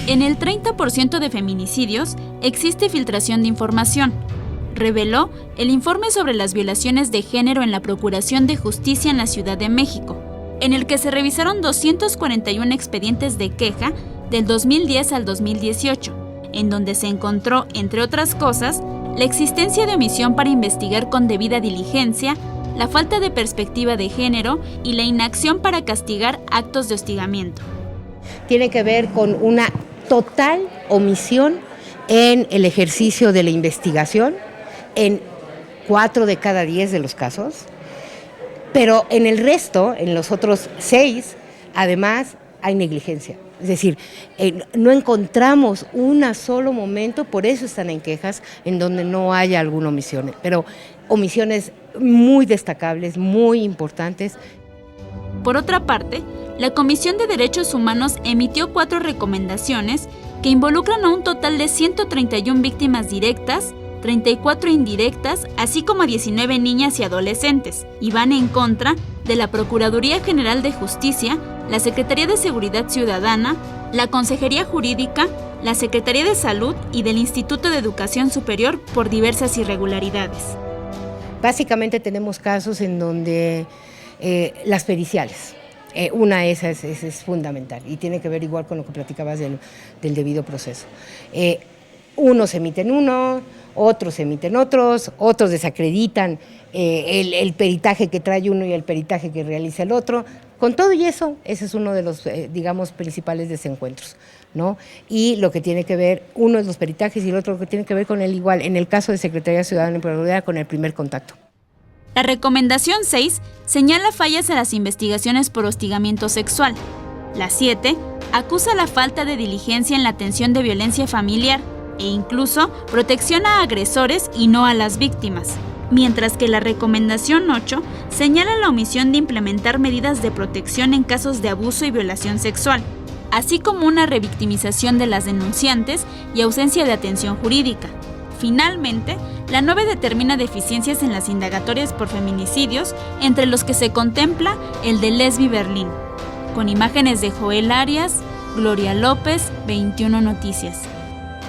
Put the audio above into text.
En el 30% de feminicidios existe filtración de información, reveló el informe sobre las violaciones de género en la Procuración de Justicia en la Ciudad de México, en el que se revisaron 241 expedientes de queja del 2010 al 2018, en donde se encontró, entre otras cosas, la existencia de omisión para investigar con debida diligencia, la falta de perspectiva de género y la inacción para castigar actos de hostigamiento. Tiene que ver con una total omisión en el ejercicio de la investigación, en 4 de cada 10 de los casos, pero en el resto, en los otros 6, además hay negligencia. Es decir, no encontramos un solo momento, por eso están en quejas, en donde no haya alguna omisión, pero omisiones muy destacables, muy importantes. Por otra parte, la Comisión de Derechos Humanos emitió 4 recomendaciones que involucran a un total de 131 víctimas directas, 34 indirectas, así como a 19 niñas y adolescentes, y van en contra de la Procuraduría General de Justicia, la Secretaría de Seguridad Ciudadana, la Consejería Jurídica, la Secretaría de Salud y del Instituto de Educación Superior por diversas irregularidades. Básicamente tenemos casos en donde las periciales, una es fundamental y tiene que ver igual con lo que platicabas del debido proceso. Unos emiten uno, otros emiten otros desacreditan el peritaje que trae uno y el peritaje que realiza el otro. Con todo y eso, ese es uno de los, principales desencuentros, ¿no? Y lo que tiene que ver, uno es los peritajes y el otro lo que tiene que ver con el igual, en el caso de Secretaría Ciudadana y Procuraduría, con el primer contacto. La recomendación 6 señala fallas en las investigaciones por hostigamiento sexual. La 7 acusa la falta de diligencia en la atención de violencia familiar e incluso protección a agresores y no a las víctimas, mientras que la recomendación 8 señala la omisión de implementar medidas de protección en casos de abuso y violación sexual, así como una revictimización de las denunciantes y ausencia de atención jurídica. Finalmente, la 9 determina deficiencias en las indagatorias por feminicidios, entre los que se contempla el de Lesbi Berlín. Con imágenes de Joel Arias, Gloria López, 21 Noticias.